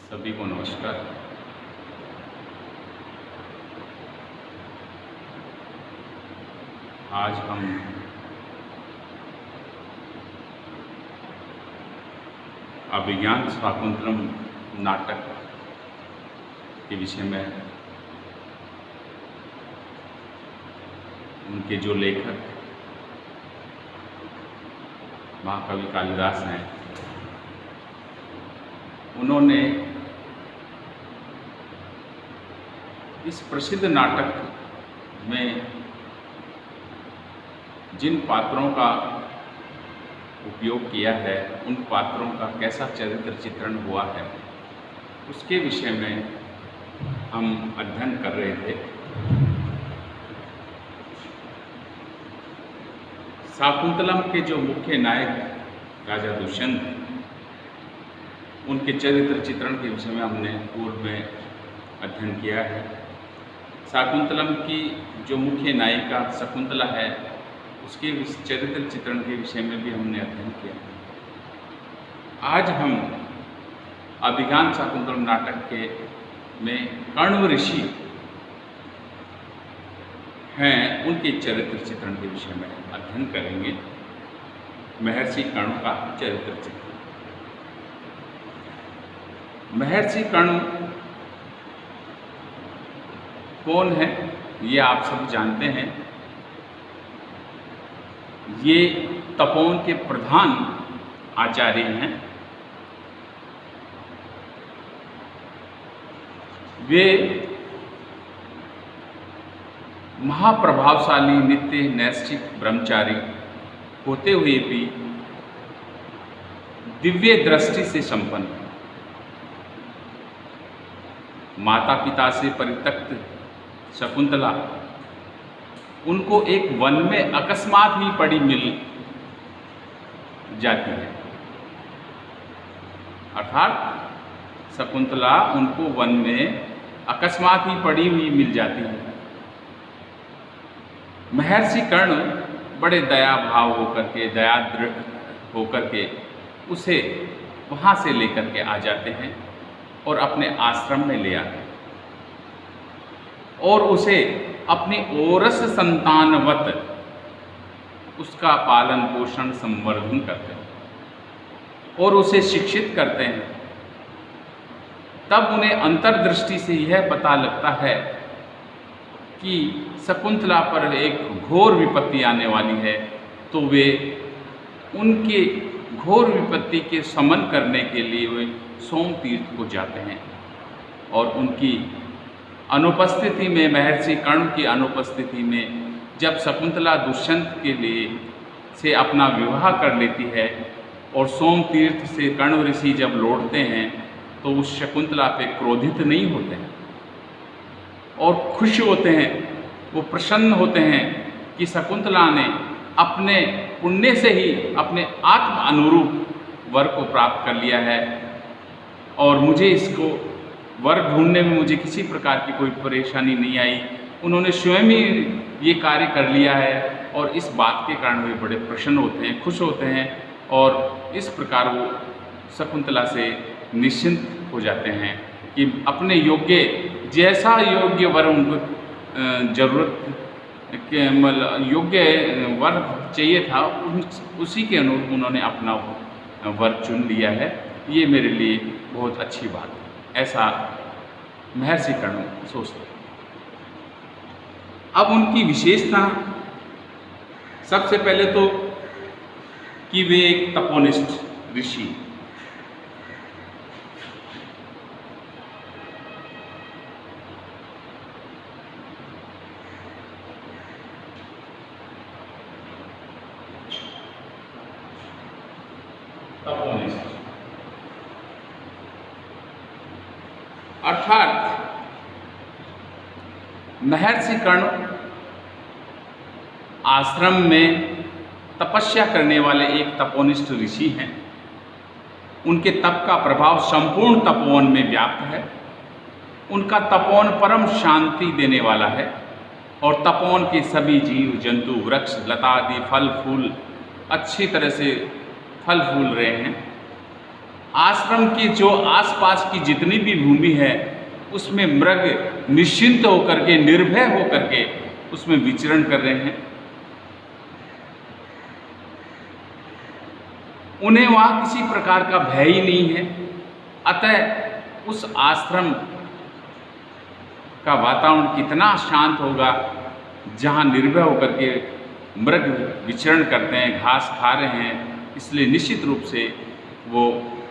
सभी को नमस्कार। आज हम अभिज्ञान शाकुंतलम नाटक के विषय में उनके जो लेखक महाकवि कालिदास हैं, उन्होंने इस प्रसिद्ध नाटक में जिन पात्रों का उपयोग किया है, उन पात्रों का कैसा चरित्र चित्रण हुआ है, उसके विषय में हम अध्ययन कर रहे थे। शाकुंतलम के जो मुख्य नायक राजा दुष्यंत, उनके चरित्र चित्रण के विषय में हमने पूर्व में अध्ययन किया है। शाकुंतलम की जो मुख्य नायिका शकुंतला है, उसके चरित्र चित्रण के विषय में भी हमने अध्ययन किया। आज हम अभिज्ञान शाकुंतलम नाटक के में कण्व ऋषि हैं, उनके चरित्र चित्रण के विषय में अध्ययन करेंगे। महर्षि कण्व का चरित्र चित्रण। महर्षि कण्व कौन है, ये आप सब जानते हैं। ये तपोवन के प्रधान आचार्य हैं। वे महाप्रभावशाली नित्य नैष्ठिक ब्रह्मचारी होते हुए भी दिव्य दृष्टि से संपन्न, माता पिता से परित्यक्त शकुंतला उनको एक वन में अकस्मात ही पड़ी मिल जाती है। अर्थात शकुंतला उनको वन में अकस्मात ही पड़ी हुई मिल जाती है। महर्षि कर्ण बड़े दया भाव होकर के, दयादृढ़ होकर के उसे वहाँ से लेकर के आ जाते हैं और अपने आश्रम में ले आते हैं और उसे अपनी ओरस संतानवत उसका पालन पोषण संवर्धन करते हैं और उसे शिक्षित करते हैं। तब उन्हें अंतर्दृष्टि से यह पता लगता है कि शकुंतला पर एक घोर विपत्ति आने वाली है, तो वे उनके घोर विपत्ति के शमन करने के लिए वे सोम तीर्थ को जाते हैं और उनकी अनुपस्थिति में, महर्षि कर्ण की अनुपस्थिति में, जब शकुंतला दुष्यंत के लिए से अपना विवाह कर लेती है और सोम तीर्थ से कण्व ऋषि जब लौटते हैं, तो उस शकुंतला पे क्रोधित नहीं होते हैं और खुश होते हैं। वो प्रसन्न होते हैं कि शकुंतला ने अपने पुण्य से ही अपने आत्म अनुरूप वर को प्राप्त कर लिया है और मुझे इसको वर ढूंढने में मुझे किसी प्रकार की कोई परेशानी नहीं आई। उन्होंने स्वयं ही ये कार्य कर लिया है और इस बात के कारण वे बड़े प्रसन्न होते हैं, खुश होते हैं और इस प्रकार वो शकुंतला से निश्चिंत हो जाते हैं कि अपने योग्य, जैसा योग्य वर उनको जरूरत के मतलब योग्य वर चाहिए था, उसी के अनुरूप उन्होंने अपना वर चुन लिया है। ये मेरे लिए बहुत अच्छी बात है, ऐसा महर्षि कर्ण सोचते हैं। अब उनकी विशेषता, सबसे पहले तो कि वे एक तपोनिष्ठ ऋषि, अर्थात महर्षि कर्ण आश्रम में तपस्या करने वाले एक तपोनिष्ठ ऋषि हैं। उनके तप का प्रभाव संपूर्ण तपोवन में व्याप्त है। उनका तपोवन परम शांति देने वाला है और तपोवन के सभी जीव जंतु, वृक्ष, लता आदि फल फूल अच्छी तरह से फल फूल रहे हैं। आश्रम के जो आसपास की जितनी भी भूमि है उसमें मृग निश्चिंत होकर के, निर्भय होकर के उसमें विचरण कर रहे हैं। उन्हें वहाँ किसी प्रकार का भय ही नहीं है। अतः उस आश्रम का वातावरण कितना शांत होगा जहाँ निर्भय होकर के मृग विचरण करते हैं, घास खा रहे हैं, इसलिए निश्चित रूप से वो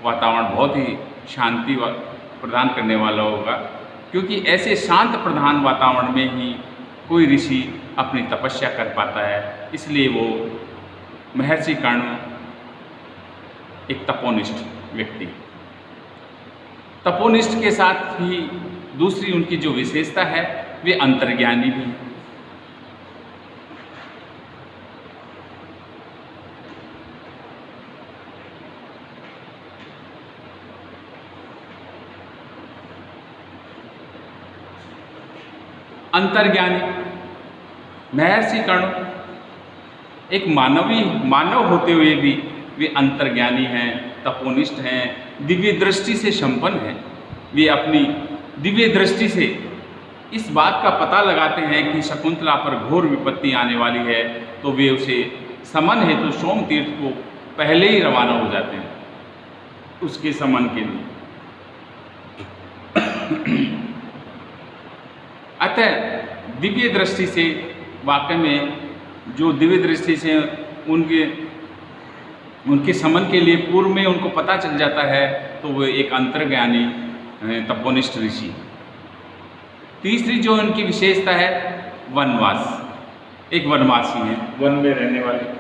वातावरण बहुत ही शांति प्रदान करने वाला होगा, क्योंकि ऐसे शांत प्रधान वातावरण में ही कोई ऋषि अपनी तपस्या कर पाता है। इसलिए वो महर्षि कर्ण एक तपोनिष्ठ व्यक्ति। तपोनिष्ठ के साथ ही दूसरी उनकी जो विशेषता है वे अंतर्ज्ञानी भी हैं। अंतर्ज्ञानी महर्षि कर्ण एक मानव होते हुए भी वे अंतर्ज्ञानी हैं, तपोनिष्ठ हैं, दिव्य दृष्टि से संपन्न हैं। वे अपनी दिव्य दृष्टि से इस बात का पता लगाते हैं कि शकुंतला पर घोर विपत्ति आने वाली है, तो वे उसे समन हेतु सोम तीर्थ को पहले ही रवाना हो जाते हैं उसके समन के लिए। अतः दिव्य दृष्टि से वाकई में जो दिव्य दृष्टि से उनके समन के लिए पूर्व में उनको पता चल जाता है, तो वो एक अंतर्ज्ञानी तपोनिष्ठ ऋषि। तीसरी जो उनकी विशेषता है वनवास, एक वनवासी हैं, वन में रहने वाले।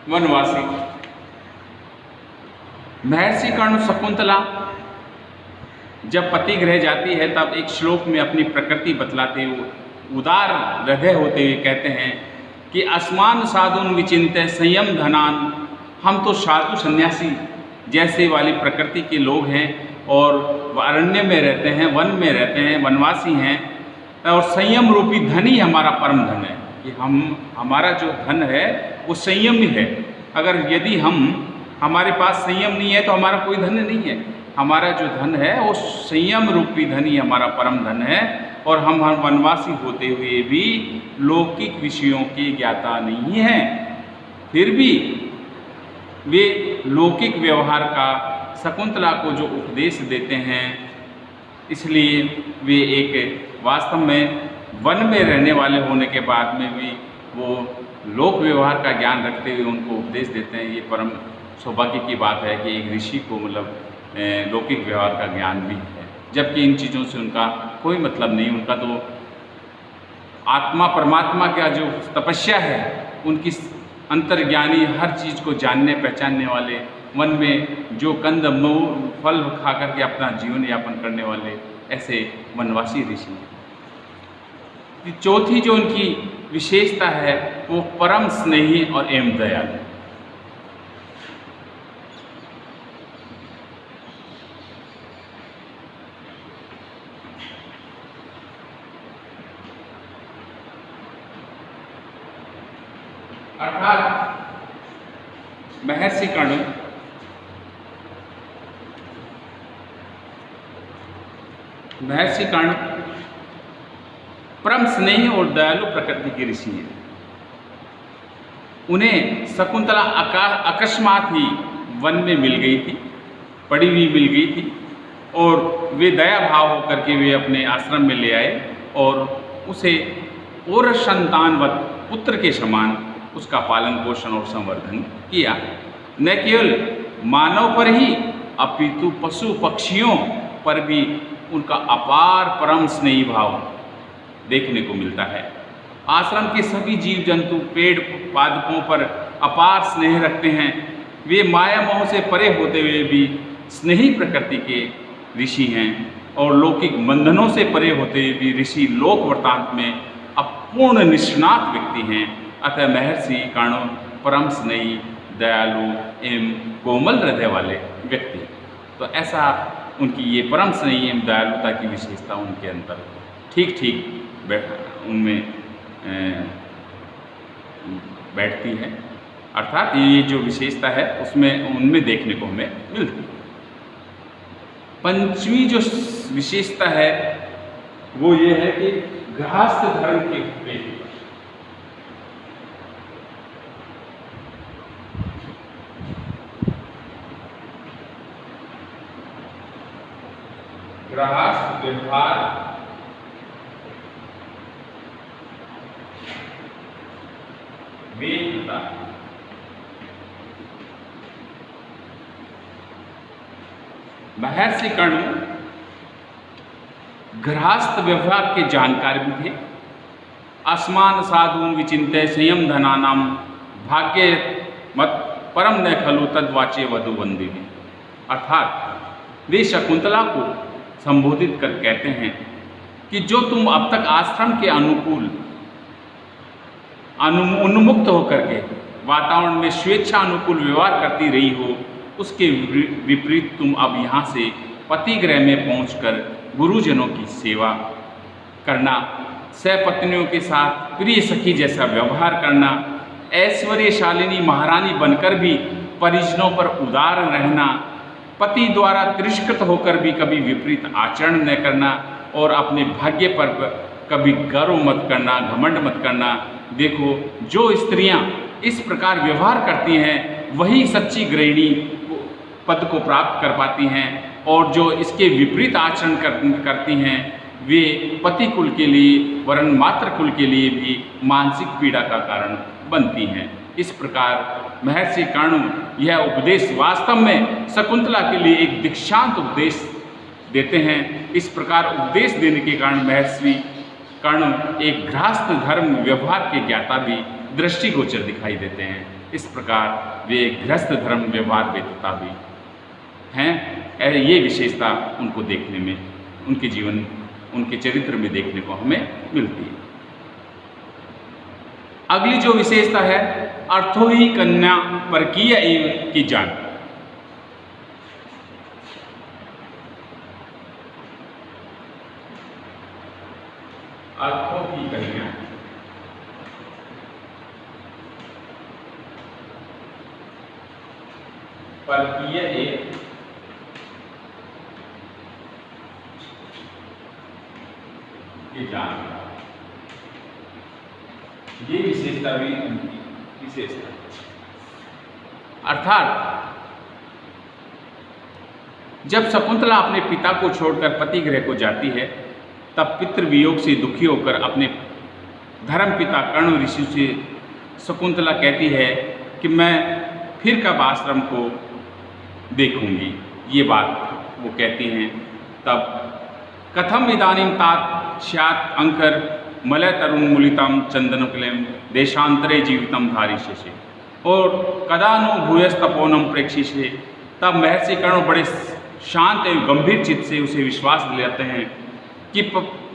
वनवासी महर्षि कर्ण शकुंतला जब पति गृह जाती है तब एक श्लोक में अपनी प्रकृति बतलाते हुए उदार हृदय होते हुए कहते हैं कि अस्मान साधुन विचिन्त्य संयम धनान। हम तो साधु सन्यासी जैसे वाली प्रकृति के लोग हैं और अरण्य में रहते हैं, वन में रहते हैं, वनवासी हैं, और संयम रूपी धन ही हमारा परम धन है। कि हमारा जो धन है वो संयम ही है। अगर यदि हमारे पास संयम नहीं है तो हमारा कोई धन नहीं है। हमारा जो धन है वो संयम रूपी धन ही हमारा परम धन है। और हम वनवासी होते हुए भी लौकिक विषयों के ज्ञाता नहीं हैं, फिर भी वे लौकिक व्यवहार का शकुंतला को जो उपदेश देते हैं, इसलिए वे एक वास्तव में वन में रहने वाले होने के बाद में भी वो लोक व्यवहार का ज्ञान रखते हुए उनको उपदेश देते हैं। ये परम सौभाग्य की बात है कि एक ऋषि को मतलब लौकिक व्यवहार का ज्ञान भी है, जबकि इन चीज़ों से उनका कोई मतलब नहीं। उनका तो आत्मा परमात्मा का जो तपस्या है, उनकी अंतर्ज्ञानी हर चीज़ को जानने पहचानने वाले, वन में जो कंद फल खा करके अपना जीवन यापन करने वाले ऐसे वनवासी ऋषि हैं। चौथी जो उनकी विशेषता है वो परम स्नेही और एवं दयालु। अर्थात महर्षि कर्ण परम स्नेही और दयालु प्रकृति के ऋषि हैं। उन्हें शकुंतला अकस्मात ही वन में मिल गई थी, पड़ी हुई मिल गई थी, और वे दया भाव होकर के वे अपने आश्रम में ले आए और उसे और संतानवत पुत्र के समान उसका पालन पोषण और संवर्धन किया। न केवल मानव पर ही अपितु पशु पक्षियों पर भी उनका अपार परम स्नेही भाव देखने को मिलता है। आश्रम के सभी जीव जंतु पेड़ पादपों पर अपार स्नेह रखते हैं। वे माया मोह से परे होते हुए भी स्नेही प्रकृति के ऋषि हैं और लौकिक बंधनों से परे होते हुए भी ऋषि लोक वृत्तांत में अपूर्ण निष्णात व्यक्ति हैं। अतः महर्षि कर्ण परम स्नेही, दयालु एवं कोमल हृदय वाले व्यक्ति। तो ऐसा उनकी ये परम स्नेही एवं दयालुता की विशेषता उनके अंदर ठीक उनमें बैठती है, अर्थात ये जो विशेषता है उसमें उनमें देखने को हमें मिलती है। पंचवी जो विशेषता है वो ये है कि गृहस्थ धर्म के उपदेश। गृहस्थ व्यवहार वेदता। महर्षि कर्ण गृहस्थ व्यवहार के जानकार भी थे। अस्मान साधून विचिन्त्य संयम धनानाम भाग्य मत परम न खलु तद्वाच्य वधु वंदी। अर्थात वे शकुंतला को संबोधित कर कहते हैं कि जो तुम अब तक आश्रम के अनुकूल उन्मुक्त होकर के वातावरण में स्वेच्छा अनुकूल व्यवहार करती रही हो, उसके विपरीत तुम अब यहाँ से पतिगृह में पहुंचकर गुरुजनों की सेवा करना, सहपत्नियों के साथ प्रिय सखी जैसा व्यवहार करना, ऐश्वर्यशालिनी महारानी बनकर भी परिजनों पर उदार रहना, पति द्वारा तिरस्कृत होकर भी कभी विपरीत आचरण न करना और अपने भाग्य पर कभी गर्व मत करना, घमंड मत करना। देखो, जो स्त्रियां इस प्रकार व्यवहार करती हैं वही सच्ची गृहिणी पद को प्राप्त कर पाती हैं, और जो इसके विपरीत आचरण करती हैं वे पति कुल के लिए वरन मातृ कुल के लिए भी मानसिक पीड़ा का कारण बनती हैं। इस प्रकार महर्षि कर्ण यह उपदेश वास्तव में शकुंतला के लिए एक दीक्षांत उपदेश देते हैं। इस प्रकार उपदेश देने के कारण महर्षि कर्ण एक गृहस्थ धर्म व्यवहार के ज्ञाता भी दृष्टिगोचर दिखाई देते हैं। इस प्रकार वे गृहस्थ धर्म व्यवहार वेदता भी हैं। ये विशेषता उनको देखने में, उनके जीवन, उनके चरित्र में देखने को हमें मिलती है। अगली जो विशेषता है, अर्थो ही कन्या परकीय एवं की जान। अर्थों की कन्या परकीय एवं की जान, ये विशेषता भी उनकी विशेषता। अर्थात जब शकुंतला अपने पिता को छोड़कर पतिगृह को जाती है तब पितृवियोग से दुखी होकर अपने धर्मपिता कर्ण ऋषि से शकुंतला कहती है कि मैं फिर कब आश्रम को देखूंगी। ये बात वो कहती हैं। तब कथम इदानीं तात स्यात् अंकर मलय तरुण मुलितम चंदनकलेम देशांतरे जीवितम धारिष्यसे और कदा नो भूयस्तपोनम प्रेक्षिष्ये। तब महर्षि कर्ण बड़े शांत एवं गंभीर चित्त से उसे विश्वास दिलाते हैं कि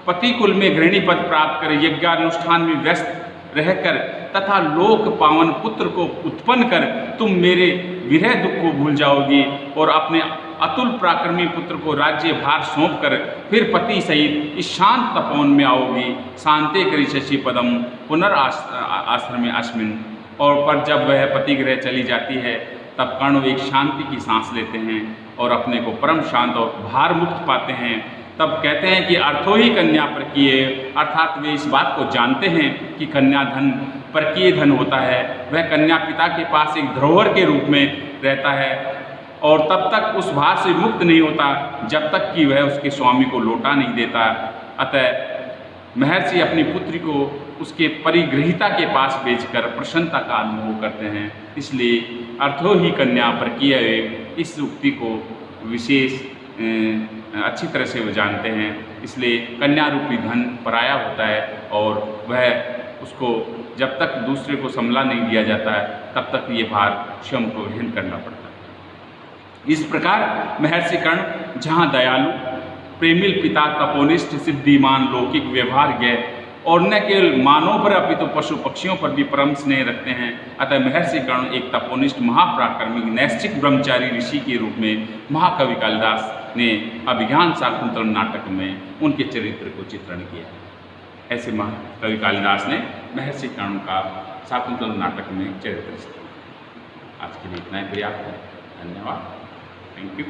पति कुल में गृहिणी पद प्राप्त कर यज्ञानुष्ठान में व्यस्त रहकर तथा लोक पावन पुत्र को उत्पन्न कर तुम मेरे विरह दुख को भूल जाओगी और अपने अतुल पराक्रमी पुत्र को राज्य भार सौंप कर फिर पति सहित इस शांत तपोवन में आओगी। शांते करी शशि पदम पुनर्आश्रमे अस्मिन्। और पर जब वह पतिगृह चली जाती है तब कर्ण एक शांति की सांस लेते हैं और अपने को परम शांत और भार मुक्त पाते हैं। तब कहते हैं कि अर्थो ही कन्या परकीय, अर्थात वे इस बात को जानते हैं कि कन्या धन परकीय धन होता है। वह कन्या पिता के पास एक धरोहर के रूप में रहता है और तब तक उस भार से मुक्त नहीं होता जब तक कि वह उसके स्वामी को लौटा नहीं देता। अतः महर्षि अपनी पुत्री को उसके परिगृहिता के पास बेचकर प्रसन्नता का अनुभव करते हैं। इसलिए अर्थो ही कन्या परकीय, इस उक्ति को विशेष अच्छी तरह से वो जानते हैं। इसलिए कन्या रूपी धन पराया होता है और वह उसको जब तक दूसरे को संभला नहीं दिया जाता है तब तक ये भार स्वयं को वहन करना पड़ता है। इस प्रकार महर्षि कर्ण जहाँ दयालु, प्रेमिल पिता, तपोनिष्ठ, सिद्धिमान, लौकिक व्यवहार्य और न केवल मानव पर अपितु पशु पक्षियों पर भी परम स्नेह रखते हैं, अतः महर्षि कर्ण एक तपोनिष्ठ महापराक्रमी नैष्ठिक ब्रह्मचारी ऋषि के रूप में महाकवि कालिदास ने अभिज्ञान शाकुंतलम नाटक में उनके चरित्र को चित्रण किया। ऐसे कवि कालिदास ने महर्षि कर्ण का शाकुंतल नाटक में चरित्र। आज के लिए इतना ही पर्याप्त है। धन्यवाद। Thank you.